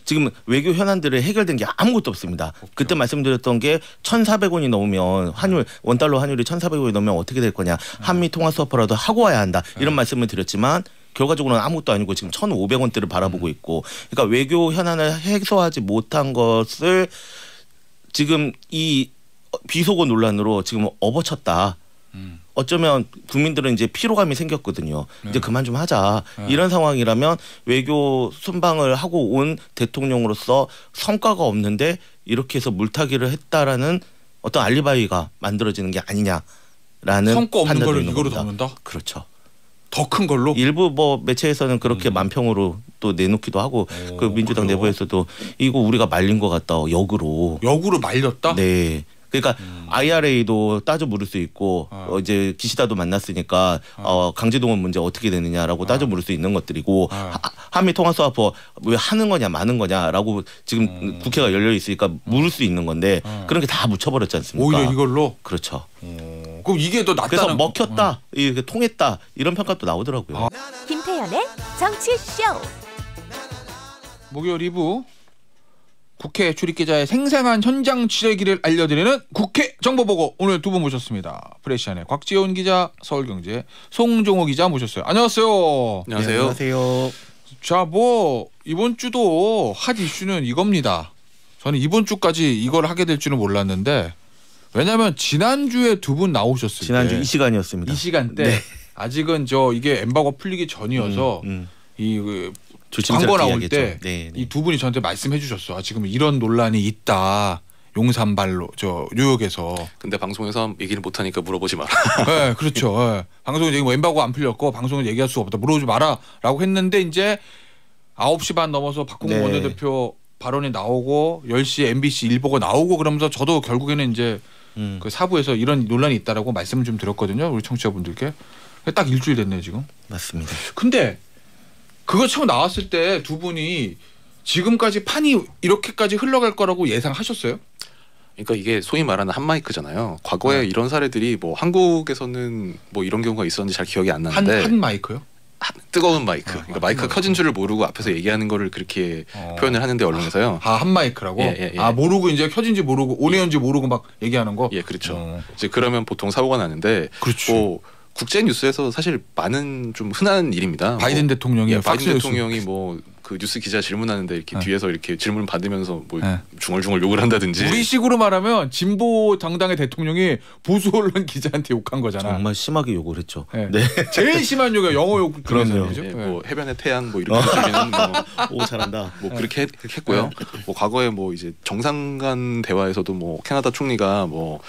지금 외교 현안들을 해결된 게 아무것도 없습니다. 없죠. 그때 말씀드렸던 게 1,400원이 넘으면 환율 원달러 환율이 1,400원이 넘으면 어떻게 될 거냐. 한미 통화 수업이라도 하고 와야 한다. 이런 말씀을 드렸지만 결과적으로는 아무것도 아니고 지금 1,500원대를 바라보고 있고 그러니까 외교 현안을 해소하지 못한 것을 지금 이 비속어 논란으로 지금 업어쳤다. 어쩌면 국민들은 이제 피로감이 생겼거든요. 이제 그만 좀 하자. 이런 상황이라면 외교 순방을 하고 온 대통령으로서 성과가 없는데 이렇게 해서 물타기를 했다라는 어떤 알리바이가 만들어지는 게 아니냐라는 성과 없는 판단도 걸 있는 이거로 겁니다. 담는다? 그렇죠. 더 큰 걸로? 일부 뭐 매체에서는 그렇게 만평으로 또 내놓기도 하고 그 민주당 그래요? 내부에서도 이거 우리가 말린 것 같다. 역으로. 역으로 말렸다? 네. 그러니까 IRA도 따져 물을 수 있고 이제 기시다도 만났으니까 강제동원 문제 어떻게 되느냐라고 따져 물을 수 있는 것들이고 한미 통화수합법 왜 하는 거냐 마는 거냐라고 지금 국회가 열려 있으니까 물을 수 있는 건데 그런 게 다 묻혀버렸지 않습니까? 오히려 이걸로? 그렇죠. 그럼 이게 더 낫다는 그래서 먹혔다, 이게 통했다 이런 평가도 나오더라고요. 김태현의 정치쇼. 목요일 2부 국회 출입기자의 생생한 현장 취재기를 알려드리는 국회 정보보고 오늘 두 분 모셨습니다. 프레시안의 곽지원 기자, 서울경제 송종호 기자 모셨어요. 안녕하세요. 안녕하세요. 네, 안녕하세요. 자, 뭐 이번 주도 핫 이슈는 이겁니다. 저는 이번 주까지 이걸 하게 될 줄은 몰랐는데 왜냐하면 지난주에 두 분 나오셨을 지난주 때 이 시간이었습니다. 이 시간대 네. 아직은 이게 엠바고 풀리기 전이어서 이 광고 나올 때 이 두 분이 저한테 말씀해 주셨어. 지금 이런 논란이 있다. 용산발로 뉴욕에서. 근데 방송에서 얘기를 못하니까 물어보지 마라. 네, 그렇죠. 네. 방송에 얘기 뭐 엠바고 안 풀렸고 방송에 얘기할 수 없다. 물어보지 마라라고 했는데 이제 9시 반 넘어서 박홍근 원내대표 발언이 나오고 10시에 MBC 일보가 나오고 그러면서 저도 결국에는 이제 그 사부에서 이런 논란이 있다라고 말씀을 좀 드렸거든요. 우리 청취자분들께. 딱 일주일 됐네요 지금. 맞습니다. 근데 그거 처음 나왔을 때 두 분이 지금까지 판이 이렇게까지 흘러갈 거라고 예상하셨어요? 그러니까 이게 소위 말하는 한 마이크잖아요. 과거에 이런 사례들이 뭐 한국에서는 뭐 이런 경우가 있었는지 잘 기억이 안 나는데 한 마이크요? 뜨거운 마이크. 그러니까 마이크가 켜진 줄을 모르고 앞에서 얘기하는 거를 그렇게 표현을 하는데 언론에서요. 한 마이크라고? 예. 모르고 이제 켜진지 모르고 온에온지 모르고 막 얘기하는 거? 예, 그렇죠. 이제 그러면 보통 사고가 나는데 그렇죠. 뭐 국제 뉴스에서 사실 많은 좀 흔한 일입니다. 바이든 대통령이 바이든 대통령이 뭐 그 뉴스 기자 질문하는데 이렇게 뒤에서 이렇게 질문 받으면서 뭐 중얼중얼 욕을 한다든지. 우리식으로 말하면 진보 정당의 대통령이 보수 언론 기자한테 욕한 거잖아. 정말 심하게 욕을 했죠. 네. 제일 심한 욕이 영어 욕. 그럼요. 뭐 해변의 태양 뭐 이렇게 들리는 오 잘한다. 뭐 그렇게 했고요. 뭐 과거에 뭐 이제 정상 간 대화에서도 뭐 캐나다 총리가 뭐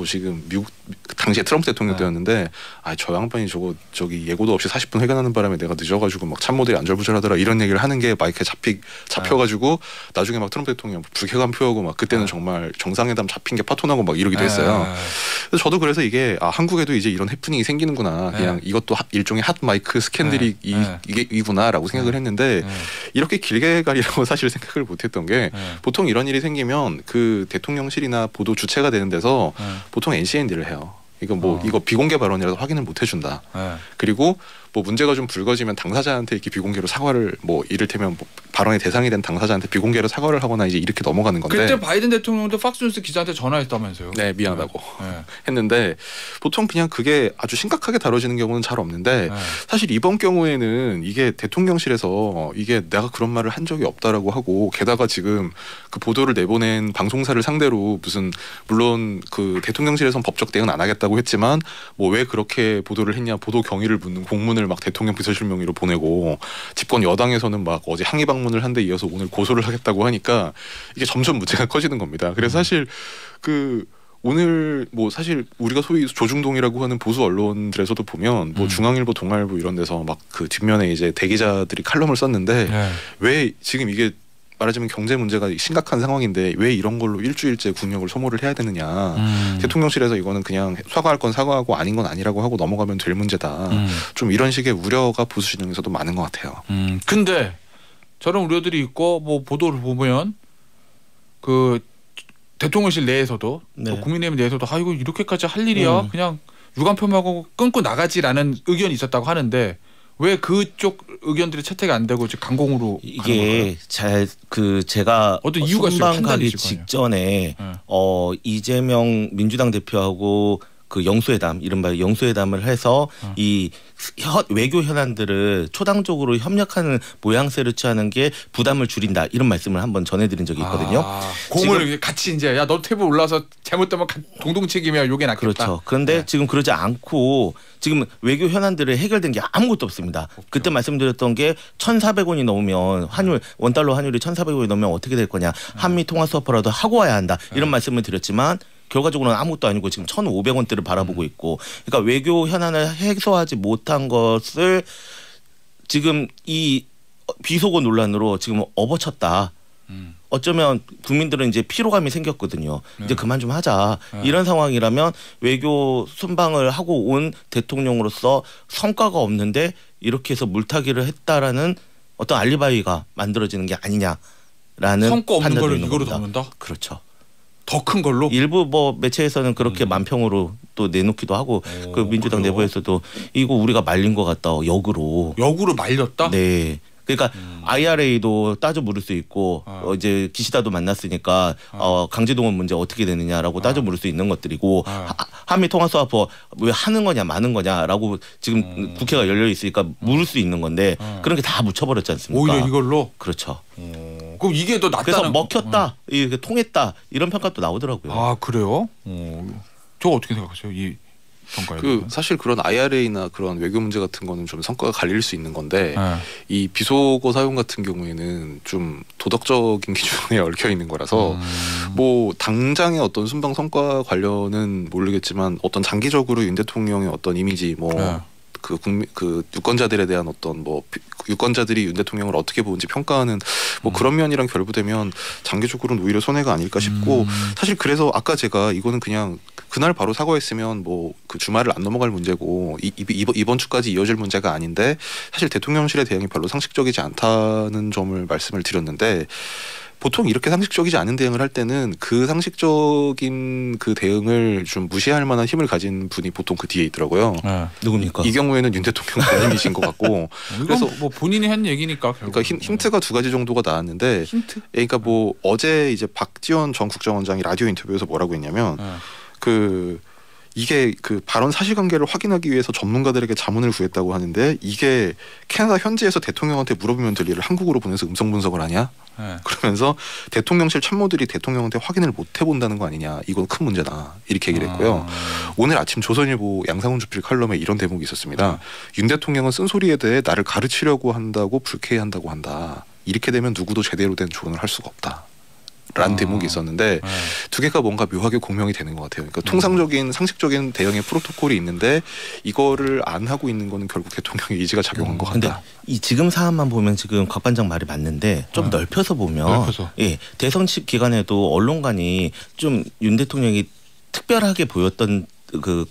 지금 미국 당시에 트럼프 대통령 때였는데 저 양반이 저기 예고도 없이 40분 회견하는 바람에 내가 늦어가지고 막 참모들이 안절부절하더라 이런 얘기를 하는 게 마이크에 잡혀가지고 나중에 막 트럼프 대통령 불쾌감 표하고 막 그때는 정말 정상회담 잡힌 게 파토나고 막 이러기도 했어요. 그래서 저도 그래서 이게 한국에도 이제 이런 해프닝이 생기는구나. 그냥 이것도 일종의 핫 마이크 스캔들이 이구나라고 생각을 했는데 이렇게 길게 가리라고 사실 생각을 못했던 게 보통 이런 일이 생기면 그 대통령실이나 보도 주체가 되는 데서 보통 NCND를 해요. 이거 비공개 발언이라서 확인을 못 해준다. 그리고 뭐 문제가 좀 불거지면 당사자한테 이렇게 비공개로 사과를 뭐 이를테면 뭐 발언의 대상이 된 당사자한테 비공개로 사과를 하거나 이제 이렇게 넘어가는 건데. 그때 바이든 대통령도 팍스뉴스 기자한테 전화했다면서요? 네, 미안하다고 했는데 보통 그냥 그게 아주 심각하게 다뤄지는 경우는 잘 없는데 사실 이번 경우에는 이게 대통령실에서 이게 내가 그런 말을 한 적이 없다라고 하고 게다가 지금 그 보도를 내보낸 방송사를 상대로 무슨 물론 그 대통령실에선 법적 대응 안 하겠다고 했지만 뭐 왜 그렇게 보도를 했냐 보도 경위를 묻는 공문을 막 대통령 비서실 명의로 보내고 집권 여당에서는 막 어제 항의 방문을 한 데 이어서 오늘 고소를 하겠다고 하니까 이게 점점 문제가 커지는 겁니다. 그래서 사실 오늘 뭐 사실 우리가 소위 조중동이라고 하는 보수 언론들에서도 보면 뭐 중앙일보, 동아일보 이런 데서 막 그 뒷면에 이제 대기자들이 칼럼을 썼는데 왜 지금 이게 말하자면 경제 문제가 심각한 상황인데 왜 이런 걸로 일주일째 국력을 소모를 해야 되느냐. 대통령실에서 이거는 그냥 사과할 건 사과하고 아닌 건 아니라고 하고 넘어가면 될 문제다. 좀 이런 식의 우려가 보수 진영에서도 많은 것 같아요. 근데 저런 우려들이 있고 뭐 보도를 보면 그 대통령실 내에서도 또 국민의힘 내에서도 이거 이렇게까지 할 일이야. 그냥 유감표명하고 끊고 나가지라는 의견이 있었다고 하는데 왜 그쪽 의견들이 채택이 안 되고 지금 강공으로 이게 제가 어떤 이유가 있어요. 순방 가기 판단이실 거 아니에요. 직전에 이재명 민주당 대표하고 그 영수회담 이른바 영수회담을 해서 이 외교 현안들을 초당적으로 협력하는 모양새를 취하는 게 부담을 줄인다 이런 말씀을 한번 전해드린 적이 있거든요. 공을 같이 이제 야 너 테이블 올라서 잘못되면 동동 책임이야 요게 낫겠다. 그렇죠. 그런데 지금 그러지 않고 지금 외교 현안들을 해결된 게 아무것도 없습니다. 그때 말씀드렸던 게 1,400원이 넘으면 환율 원달러 환율이 1,400원이 넘으면 어떻게 될 거냐. 한미 통화 수업이라도 하고 와야 한다. 이런 말씀을 드렸지만 결과적으로는 아무것도 아니고 지금 1,500원대를 바라보고 있고 그러니까 외교 현안을 해소하지 못한 것을 지금 이 비속어 논란으로 지금 업어쳤다. 어쩌면 국민들은 이제 피로감이 생겼거든요. 이제 그만 좀 하자. 이런 상황이라면 외교 순방을 하고 온 대통령으로서 성과가 없는데 이렇게 해서 물타기를 했다라는 어떤 알리바이가 만들어지는 게 아니냐라는 성과 없는 판단도 걸 있는 이거로 겁니다. 담는다? 그렇죠. 더 큰 걸로? 일부 뭐 매체에서는 그렇게 만평으로 또 내놓기도 하고 그 민주당 그래요? 내부에서도 이거 우리가 말린 것 같다 역으로. 역으로 말렸다? 네. 그러니까 IRA도 따져 물을 수 있고 이제 기시다도 만났으니까 강제동원 문제 어떻게 되느냐라고 따져 물을 수 있는 것들이고 한미 통화수합법 왜 하는 거냐 마는 거냐라고 지금 국회가 열려 있으니까 물을 수 있는 건데 그런 게 다 묻혀버렸지 않습니까? 오히려 이걸로? 그렇죠. 그럼 이게 더 낫다는 그래서 먹혔다, 이게 통했다 이런 평가도 나오더라고요. 아 그래요? 저 어떻게 생각하세요? 이 평가에 사실 그런 IRA나 그런 외교 문제 같은 거는 좀 성과가 갈릴 수 있는 건데 이 비속어 사용 같은 경우에는 좀 도덕적인 기준에 얽혀 있는 거라서 뭐 당장의 어떤 순방 성과 관련은 모르겠지만 어떤 장기적으로 윤 대통령의 어떤 이미지 그 유권자들에 대한 어떤 뭐 유권자들이 윤 대통령을 어떻게 보는지 평가하는 뭐 그런 면이랑 결부되면 장기적으로는 오히려 손해가 아닐까 싶고 사실 그래서 아까 제가 이거는 그냥 그날 바로 사과했으면 뭐 그 주말을 안 넘어갈 문제고 이번 주까지 이어질 문제가 아닌데 사실 대통령실의 대응이 별로 상식적이지 않다는 점을 말씀을 드렸는데 보통 이렇게 상식적이지 않은 대응을 할 때는 그 상식적인 그 대응을 좀 무시할 만한 힘을 가진 분이 보통 그 뒤에 있더라고요. 누굽니까? 이 경우에는 윤 대통령 본인이신 것 같고 그래서 뭐 본인이 한 얘기니까 그러니까 힌트가 두 가지 정도가 나왔는데 힌트? 그러니까 뭐 어제 이제 박지원 전 국정원장이 라디오 인터뷰에서 뭐라고 했냐면 이게 그 발언 사실관계를 확인하기 위해서 전문가들에게 자문을 구했다고 하는데 이게 캐나다 현지에서 대통령한테 물어보면 될 일을 한국으로 보내서 음성 분석을 하냐? 그러면서 대통령실 참모들이 대통령한테 확인을 못 해본다는 거 아니냐? 이건 큰 문제다. 이렇게 얘기를 했고요. 오늘 아침 조선일보 양상훈 주필 칼럼에 이런 대목이 있었습니다. 윤 대통령은 쓴소리에 대해 나를 가르치려고 한다고 불쾌해한다고 한다. 이렇게 되면 누구도 제대로 된 조언을 할 수가 없다. 라는 대목이 있었는데 두 개가 뭔가 묘하게 공명이 되는 것 같아요. 그러니까 통상적인 상식적인 대응의 프로토콜이 있는데 이거를 안 하고 있는 거는 결국 대통령의 의지가 작용한 것 같다. 근데 이 지금 사안만 보면 지금 곽 반장 말이 맞는데 좀 넓혀서 보면 예, 대선 기간에도 언론관이 좀 윤 대통령이 특별하게 보였던 그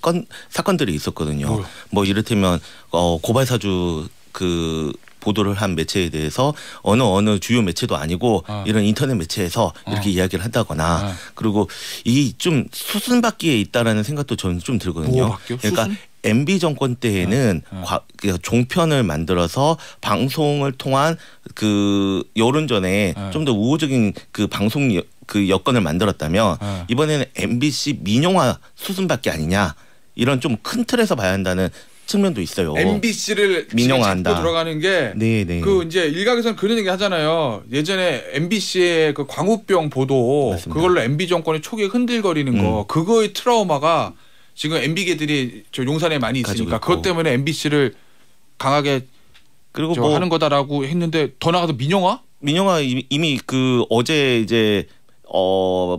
사건들이 있었거든요. 뭐 이를테면 고발사주 그 보도를 한 매체에 대해서 어느 주요 매체도 아니고 이런 인터넷 매체에서 이렇게 이야기를 한다거나 그리고 이 좀 수순바퀴에 있다라는 생각도 저는 좀 들거든요. 그러니까 MB 정권 때에는 종편을 만들어서 방송을 통한 그 여론전에 좀 더 우호적인 그 방송 그 여건을 만들었다면 이번에는 MBC 민영화 수순바퀴 아니냐 이런 좀 큰 틀에서 봐야 한다는 측면도 있어요. MBC를 민영화한다. 잡고 들어가는 게 그 이제 일각에서는 그런 얘기 하잖아요. 예전에 MBC의 그 광우병 보도 맞습니다. 그걸로 MB 정권이 초기에 흔들거리는 거 그거의 트라우마가 지금 MB계들이 저 용산에 많이 있으니까 그것 때문에 MBC를 강하게 그리고 뭐 하는 거다라고 했는데 더 나가서 민영화 이미 그 어제 이제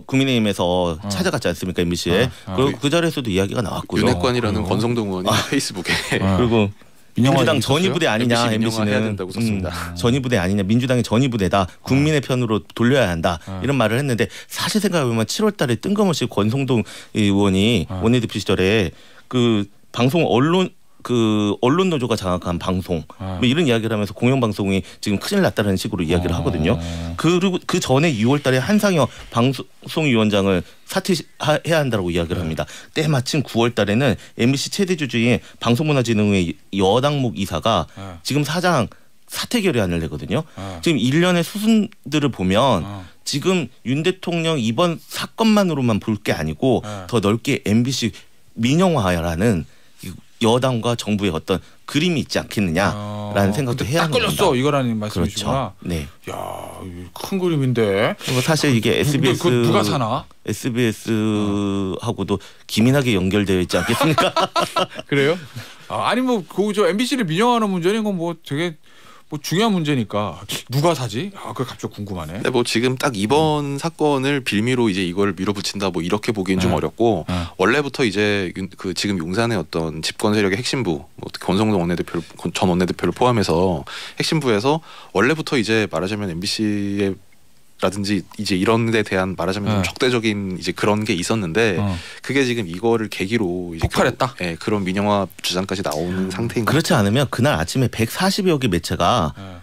국민의힘에서 찾아갔지 않습니까 MBC에 그리고 그 자리에서도 이야기가 나왔고요. 윤핵관이라는 권성동 의원이 페이스북에 그리고 민주당 전위부대 아니냐 MBC 해야 MBC는 된다고 썼습니다. 전위부대 아니냐 민주당의 전위부대다 국민의 편으로 돌려야 한다 이런 말을 했는데 사실 생각해보면 7월달에 뜬금없이 권성동 의원이 원내대표 시절에 그 방송 그 언론 노조가 장악한 방송 뭐 이런 이야기를 하면서 공영방송이 지금 큰일 났다는 식으로 이야기를 하거든요. 그리고 그 전에 6월달에 한상혁 방송위원장을 사퇴해야 한다고 이야기를 합니다. 때마침 9월달에는 MBC 최대 주주인 방송문화진흥회 여당목 이사가 지금 사장 사퇴 결의안을 내거든요. 지금 일련의 수순들을 보면 지금 윤 대통령 이번 사건만으로만 볼 게 아니고 더 넓게 MBC 민영화라는 여당과 정부의 어떤 그림이 있지 않겠느냐라는 생각도 해야 합니다. 딱 걸렸어 이거라는 말씀이시구나. 그렇죠. 네. 야, 큰 그림인데. 사실 이게 SBS 누가 사나? SBS하고도 기민하게 연결되어 있지 않겠습니까? 그래요? 아니 뭐 그 저 MBC를 민영화하는 문제는 건 뭐 되게 뭐 중요한 문제니까 누가 사지? 그게 갑자기 궁금하네. 근데 뭐 지금 딱 이번 사건을 빌미로 이제 이걸 밀어붙인다 뭐 이렇게 보기엔 좀 어렵고 원래부터 이제 그 지금 용산의 어떤 집권 세력의 핵심부 뭐 권성동 원내대표 전 원내대표를 포함해서 핵심부에서 원래부터 이제 말하자면 MBC의 라든지 이제 이런 데 대한 말하자면 좀 적대적인 이제 그런 게 있었는데 그게 지금 이거를 계기로 이제 폭발했다. 예, 그런 민영화 주장까지 나오는 상태인 것 그렇지 않으면 그날 아침에 140여 개 매체가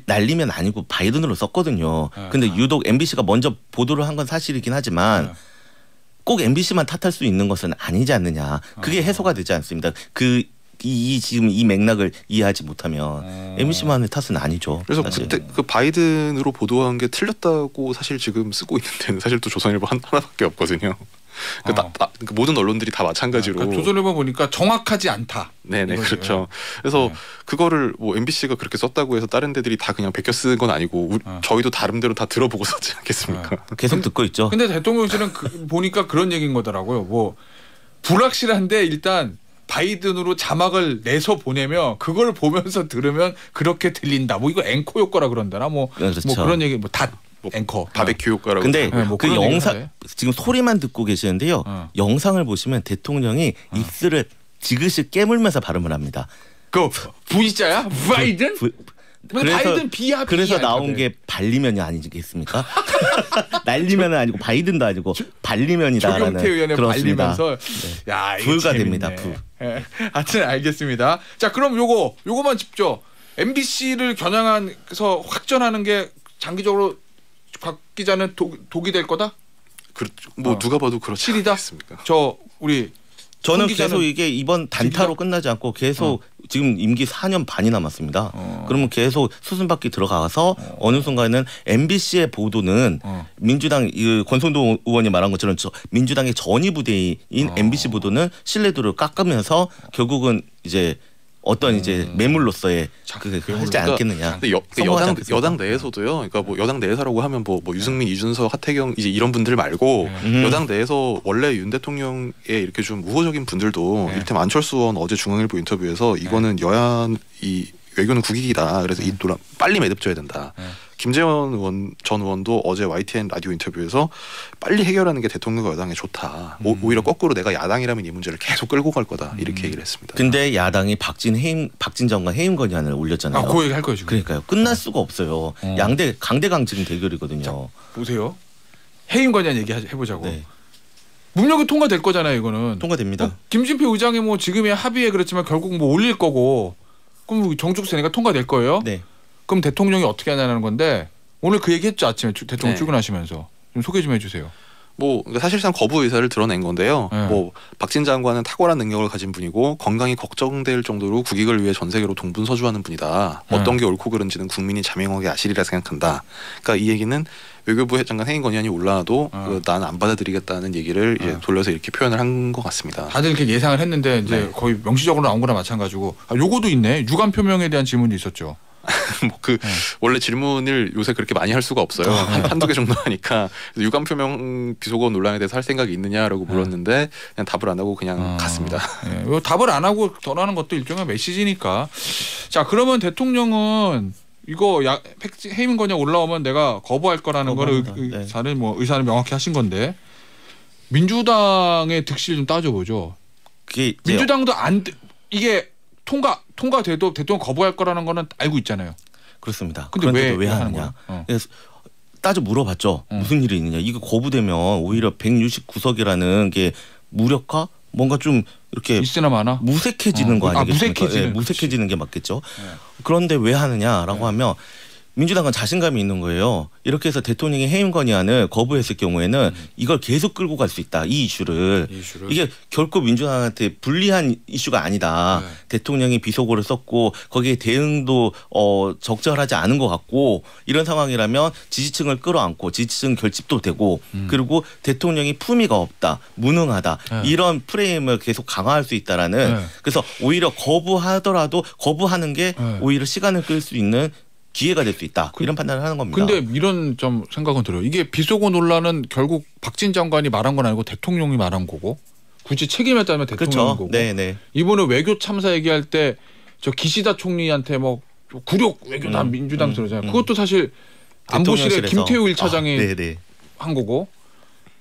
날리면 아니고 바이든으로 썼거든요. 근데 유독 MBC가 먼저 보도를 한 건 사실이긴 하지만 꼭 MBC만 탓할 수 있는 것은 아니지 않느냐. 그게 해소가 되지 않습니다. 지금 이 맥락을 이해하지 못하면 MBC만의 탓은 아니죠. 그래서 사실. 그때 그 바이든으로 보도한 게 틀렸다고 사실 지금 쓰고 있는 데는 사실 또 조선일보 하나밖에 없거든요. 그러니까 모든 언론들이 다 마찬가지로. 그러니까 조선일보 보니까 정확하지 않다. 네네 그렇죠. 그래서 그거를 뭐 MBC가 그렇게 썼다고 해서 다른 데들이 다 그냥 베껴 쓴 건 아니고 저희도 다른데로 다 들어보고 썼지 않겠습니까? 계속 듣고 있죠. 근데 대통령실은 보니까 그런 얘기인 거더라고요. 뭐 불확실한데 일단 바이든으로 자막을 내서 보내면 그걸 보면서 들으면 그렇게 들린다. 뭐 이거 앵커 효과라 그런다나 뭐, 그렇죠. 뭐 그런 얘기 뭐 앵커 바베큐 효과라고. 근데 뭐 그 그런 영상 지금 소리만 듣고 계시는데요. 영상을 보시면 대통령이 입술을 지그시 깨물면서 발음을 합니다. 그 V자야? 바이든? 바이든 비야. 그래서 나온 게 발리면이 아니겠습니까? 날리면은 아니고 바이든도 아니고 발리면이다라는 조경태 의원의 발리면서 네. 야, 부가 재밌네. 됩니다. 부. 예. 하여튼 알겠습니다. 자, 그럼 요거만 짚죠. MBC를 겨냥해서 확전하는 게 장기적으로 곽 기자는 독이 될 거다? 그렇죠. 뭐 누가 봐도 그렇지 실이다? 않겠습니까? 저는 계속 이게 이번 단타로 끝나지 않고 계속 지금 임기 4년 반이 남았습니다. 그러면 계속 수순바퀴 들어가서 어느 순간에는 MBC의 보도는 민주당 권성동 의원이 말한 것처럼 민주당의 전위 부대인 MBC 보도는 신뢰도를 깎으면서 결국은 이제 어떤 이제 매물로서의 하지 않겠느냐. 근데 여당 내에서도요. 그러니까 뭐 여당 내에서라고 하면 뭐 유승민, 이준석, 하태경 이제 이런 분들 말고 여당 내에서 원래 윤 대통령의 이렇게 좀 우호적인 분들도 이를테면 안철수 의원 어제 중앙일보 인터뷰에서 이거는 여야 이 외교는 국익이다. 그래서 이 논란 빨리 매듭져야 된다. 김재원 전 의원도 어제 YTN 라디오 인터뷰에서 빨리 해결하는 게 대통령과 여당에 좋다. 오히려 거꾸로 내가 야당이라면 이 문제를 계속 끌고 갈 거다. 이렇게 얘기를 했습니다. 근데 야당이 박진 장관 해임 건의안을 올렸잖아요. 그 얘기 할 거예요 지금. 그러니까요. 끝날 수가 없어요. 강대강 지금 대결이거든요. 자, 보세요. 해임 건의안 얘기해보자고. 네. 문력이 통과될 거잖아요. 이거는. 통과됩니다. 김진표 의장이 뭐 지금의 합의에 그렇지만 결국 뭐 올릴 거고 그럼 정축세니까 통과될 거예요. 네. 그럼 대통령이 어떻게 하냐는 건데 오늘 그 얘기했죠. 아침에 대통령 출근하시면서 좀 소개 좀 해주세요. 뭐 사실상 거부 의사를 드러낸 건데요. 네. 뭐 박진 장관은 탁월한 능력을 가진 분이고 건강이 걱정될 정도로 국익을 위해 전 세계로 동분서주하는 분이다. 어떤 게 옳고 그른지는 국민이 자명하게 아시리라 생각한다. 그러니까 이 얘기는 외교부 장관 해임 건의안이 올라와도 나는 안 받아들이겠다는 얘기를 이제 돌려서 이렇게 표현을 한 것 같습니다. 다들 이렇게 예상을 했는데 이제 거의 명시적으로 나온 거나 마찬가지고 요거도 있네. 유감 표명에 대한 질문도 있었죠. 원래 질문을 요새 그렇게 많이 할 수가 없어요. 한두 개 정도 하니까 유감 표명 비속어 논란에 대해서 할 생각이 있느냐라고 물었는데 그냥 답을 안 하고 그냥 갔습니다. 네. 답을 안 하고 떠나는 것도 일종의 메시지니까. 자, 그러면 대통령은 이거 해임 건의안 올라오면 내가 거부할 거라는 거를 의사는 명확히 하신 건데 민주당의 득실 좀 따져보죠. 민주당도 이게 통과돼도 대통령 거부할 거라는 거는 알고 있잖아요. 그렇습니다. 근데 왜 하느냐. 그래서 따져 물어봤죠. 무슨 일이 있느냐. 이거 거부되면 오히려 169석이라는 게 무력화 뭔가 좀 이렇게 있으나 마나 무색해지는 거 아니겠습니까? 무색해지는, 무색해지는 게 맞겠죠. 그런데 왜 하느냐라고 하면 민주당은 자신감이 있는 거예요. 이렇게 해서 대통령이 해임 건의안을 거부했을 경우에는 이걸 계속 끌고 갈 수 있다. 이 이슈를. 이게 결코 민주당한테 불리한 이슈가 아니다. 대통령이 비속어를 썼고 거기에 대응도 적절하지 않은 것 같고 이런 상황이라면 지지층을 끌어안고 지지층 결집도 되고 그리고 대통령이 품위가 없다. 무능하다. 이런 프레임을 계속 강화할 수 있다라는 그래서 오히려 거부하더라도 거부하는 게 오히려 시간을 끌 수 있는 기회가 될 수 있다. 이런 판단을 하는 겁니다. 근데 이런 좀 생각은 들어요. 이게 비속어 논란은 결국 박진 장관이 말한 건 아니고 대통령이 말한 거고 굳이 책임을 따면 대통령인 그렇죠. 거고. 네네. 이번에 외교 참사 얘기할 때 저 기시다 총리한테 뭐 굴욕 외교다 민주당 그러잖아요. 그것도 사실 안보실의 김태우 1차장이 한 거고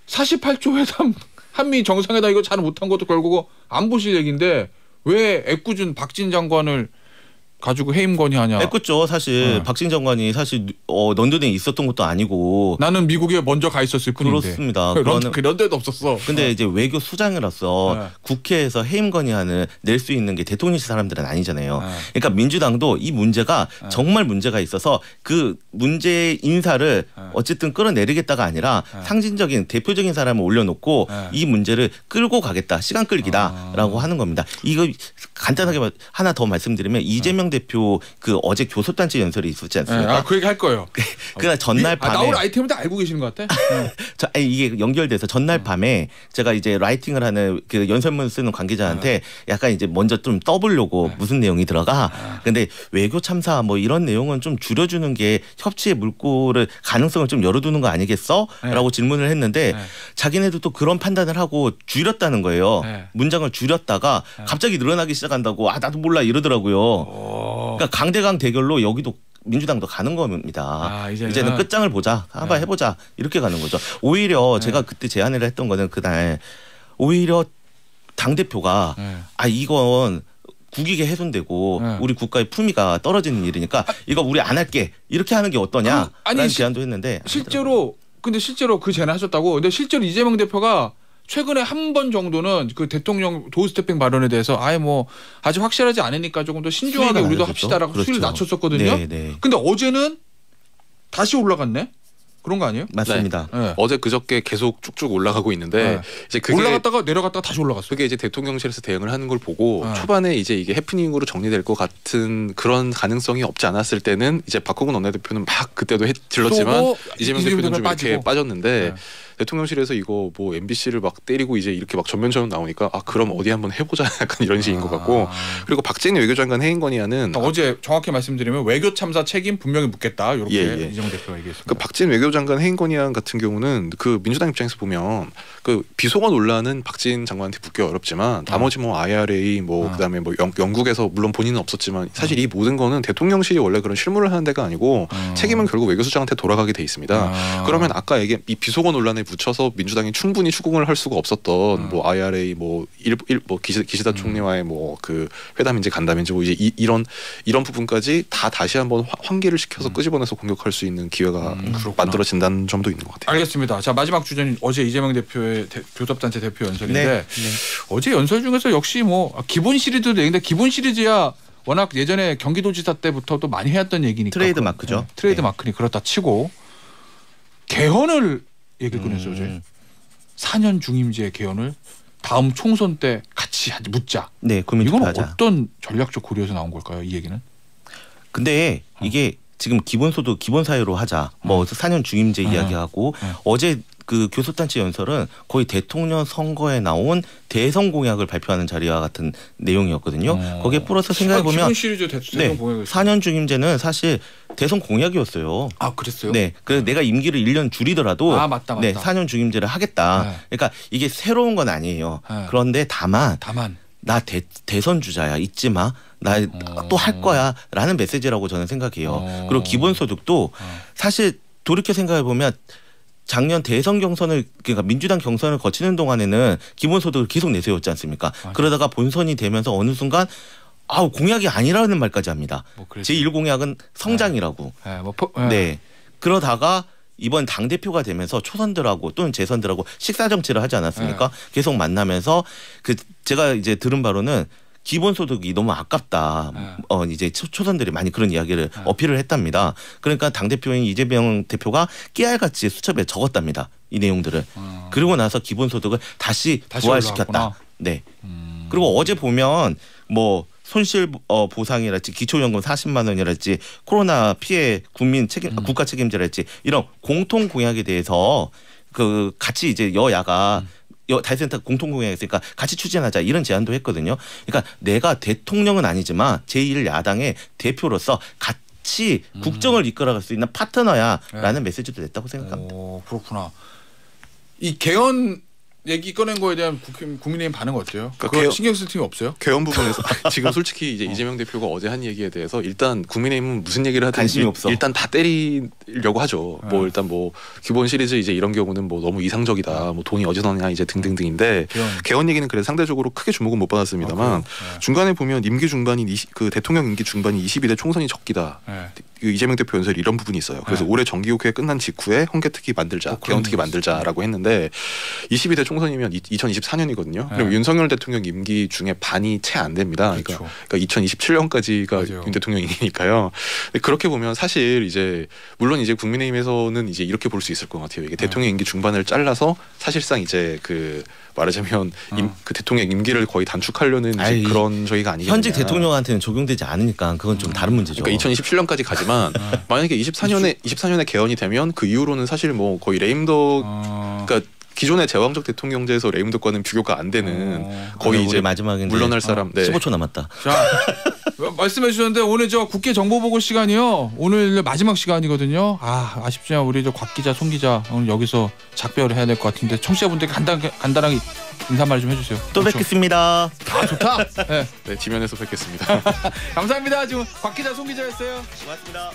48조 회담 한미 정상회담 이거 잘 못한 것도 결국 안보실 얘기인데 왜 애꿎은 박진 장관을 가지고 해임 건의하냐. 애꿎죠. 사실 박진 장관이 사실 런던에 있었던 것도 아니고 나는 미국에 먼저 가 있었을 뿐인데. 그렇습니다. 런던에도 없었어. 근데 이제 외교 수장으로서 국회에서 해임 건의안을 낼 수 있는 게 대통령실 사람들은 아니잖아요. 그러니까 민주당도 이 문제가 정말 문제가 있어서 그 문제 인사를 어쨌든 끌어내리겠다가 아니라 상징적인 대표적인 사람을 올려놓고 이 문제를 끌고 가겠다. 시간 끌기다라고 하는 겁니다. 이거 간단하게 하나 더 말씀드리면 이재명 대표 그 어제 교섭단체 연설이 있었지 않습니까? 그 얘기 할 거예요. 그날 전날 밤에 나올 아이템을 다 알고 계시는 것 같아. 이게 연결돼서 전날 밤에 제가 이제 라이팅을 하는 그 연설문 쓰는 관계자한테 약간 이제 먼저 좀 떠보려고 무슨 내용이 들어가. 근데 외교 참사 뭐 이런 내용은 좀 줄여주는 게 협치의 물꼬를 가능성을 좀 열어두는 거 아니겠어? 라고 질문을 했는데 자기네도 또 그런 판단을 하고 줄였다는 거예요. 문장을 줄였다가 갑자기 늘어나기 시작한다고 나도 몰라 이러더라고요. 그러니까 강대강 대결로 여기도 민주당도 가는 겁니다. 이제는 끝장을 보자. 한번 해보자. 이렇게 가는 거죠. 오히려 제가 그때 제안을 했던 거는 그날 오히려 당대표가 이건 국익에 훼손되고 우리 국가의 품위가 떨어지는 일이니까 이거 우리 안 할게. 이렇게 하는 게 어떠냐라는 제안도 했는데 실제로 그 제안 하셨다고. 근데 실제로 이재명 대표가 최근에 한 번 정도는 그 대통령 도어스태핑 발언에 대해서 뭐 아직 확실하지 않으니까 조금 더 신중하게 우리도 합시다라고 수위를 낮췄었거든요. 근데 어제는 다시 올라갔네. 그런 거 아니에요? 맞습니다. 어제 그저께 계속 쭉쭉 올라가고 있는데 이제 그게 올라갔다가 내려갔다가 다시 올라갔어요. 그게 이제 대통령실에서 대응을 하는 걸 보고 초반에 이제 이게 해프닝으로 정리될 것 같은 그런 가능성이 없지 않았을 때는 이제 박홍근 원내대표는 막 그때도 질렀지만 이재명 대표는 좀 이렇게 빠졌는데 대통령실에서 이거 뭐 MBC를 막 때리고 이제 이렇게 막 전면전으로 나오니까 그럼 어디 한번 해보자 약간 이런 식인 것 같고 그리고 박진희 외교장관 해임 건의안은 어제 정확히 말씀드리면 외교 참사 책임 분명히 묻겠다 이렇게 이재명 대표가 얘기했습니다. 그 박진 외교장관 해임 건의안 같은 경우는 그 민주당 입장에서 보면 그 비속어 논란은 박진 장관한테 묻기 어렵지만 나머지 뭐 IRA 뭐 그다음에 뭐 영국에서 물론 본인은 없었지만 사실 이 모든 거는 대통령실이 원래 그런 실무를 하는 데가 아니고 책임은 결국 외교수장한테 돌아가게 돼 있습니다. 그러면 아까 얘기한 이 비속어 논란에 붙여서 민주당이 충분히 추궁을 할 수가 없었던 뭐 IRA 뭐 기시다 총리와의 뭐 그 회담인지 간담인지 뭐 이제 이런 부분까지 다시 한번 환기를 시켜서 끄집어내서 공격할 수 있는 기회가 만들어진다는 점도 있는 것 같아요. 알겠습니다. 자 마지막 주제는 어제 이재명 대표의 교섭단체 대표 연설인데 어제 연설 중에서 역시 뭐 기본 시리즈도 얘기인데 기본 시리즈야 워낙 예전에 경기도지사 때부터도 많이 해왔던 얘기니까 트레이드 마크죠. 트레이드 마크니 그렇다 치고 개헌을 얘기를 꺼냈어요. 어제 4년 중임제 개헌을 다음 총선 때 같이 묻자. 네, 이건 어떤 전략적 고려에서 나온 걸까요? 이 얘기는? 근데 이게 지금 기본소득 기본사유로 하자. 뭐 4년 중임제 이야기하고 어제 그 교섭단체 연설은 거의 대통령 선거에 나온 대선 공약을 발표하는 자리와 같은 내용이었거든요. 거기에 플러스 생각해보면 기본 시리즈 대선 공약이 4년 중임제는 사실 대선 공약이었어요. 그랬어요? 네. 그래서 내가 임기를 1년 줄이더라도 맞다. 네, 4년 중임제를 하겠다. 그러니까 이게 새로운 건 아니에요. 그런데 다만 나 대선 주자야. 잊지 마. 나 또 할 거야. 라는 메시지라고 저는 생각해요. 그리고 기본소득도 사실 돌이켜 생각해보면 작년 대선 경선을 그러니까 민주당 경선을 거치는 동안에는 기본소득을 계속 내세웠지 않습니까? 그러다가 본선이 되면서 어느 순간 공약이 아니라는 말까지 합니다. 제1공약은 성장이라고. 네. 그러다가 이번 당 대표가 되면서 초선들하고 또는 재선들하고 식사 정치를 하지 않았습니까? 계속 만나면서 제가 이제 들은 바로는 기본소득이 너무 아깝다. 이제 초선들이 많이 그런 이야기를 어필을 했답니다. 그러니까 당 대표인 이재명 대표가 깨알같이 수첩에 적었답니다. 이 내용들을. 그리고 나서 기본소득을 다시 부활시켰다. 올라왔구나. 네. 그리고 어제 보면 뭐 손실 보상이랄지 기초연금 40만 원이랄지 코로나 피해 국민 책임 국가 책임제랄지 이런 공통 공약에 대해서 같이 이제 여야가 달센터 공통 공약이 있으니까 같이 추진하자 이런 제안도 했거든요. 그러니까 내가 대통령은 아니지만 제1야당의 대표로서 같이 국정을 이끌어갈 수 있는 파트너야라는 메시지도 냈다고 생각합니다. 그렇구나. 이 개헌 얘기 꺼낸 거에 대한 국민의힘 반응은 어때요? 그러니까 신경 쓸 틈이 없어요? 개헌 부분에서 지금 솔직히 이제 이재명 대표가 어제 한 얘기에 대해서 일단 국민의힘은 무슨 얘기를 하든 관심이 없어. 일단 다 때리려고 하죠. 뭐 일단 뭐 기본 시리즈 이제 이런 경우는 뭐 너무 이상적이다. 뭐 돈이 어디서 나냐 이제 등등등인데 개헌 얘기는 그래도 상대적으로 크게 주목은 못 받았습니다만 중간에 보면 임기 중반인 대통령 임기 중반인 22대 총선이 적기다. 그 이재명 대표 연설이 이런 부분이 있어요. 그래서 올해 정기국회 끝난 직후에 헌개특위 만들자, 개헌특위 만들자라고 했는데 22대 총선이면 2024년이거든요. 그럼 윤석열 대통령 임기 중에 반이 채 안 됩니다. 그러니까 2027년까지가 윤 대통령이니까요. 그렇게 보면 사실 이제 물론 이제 국민의힘에서는 이제 이렇게 볼 수 있을 것 같아요. 이게 대통령 임기 중반을 잘라서 사실상 이제 말하자면 그 대통령 임기를 거의 단축하려는 이제 그런 저희가 아니겠냐. 현직 대통령한테는 적용되지 않으니까 그건 좀 다른 문제죠. 그러니까 2027년까지 가지만 만약에 24년에 개헌이 되면 그 이후로는 사실 뭐 거의 레임덕 그러니까 기존의 제왕적 대통령제에서 레임덕과는 비교가 안 되는 거의 이제 마지막에 물러날 사람. 15초 남았다. 자, 말씀해 주셨는데 오늘 저 국회 정보보고 시간이요. 오늘 마지막 시간이거든요. 아쉽지만 우리 저 곽 기자, 송 기자 오늘 여기서 작별을 해야 될 것 같은데 청취자분들께 간단하게 인사말 좀 해주세요. 또 뵙겠습니다. 좋다. 네. 네, 지면에서 뵙겠습니다. 감사합니다. 지금 곽 기자, 송 기자였어요. 고맙습니다.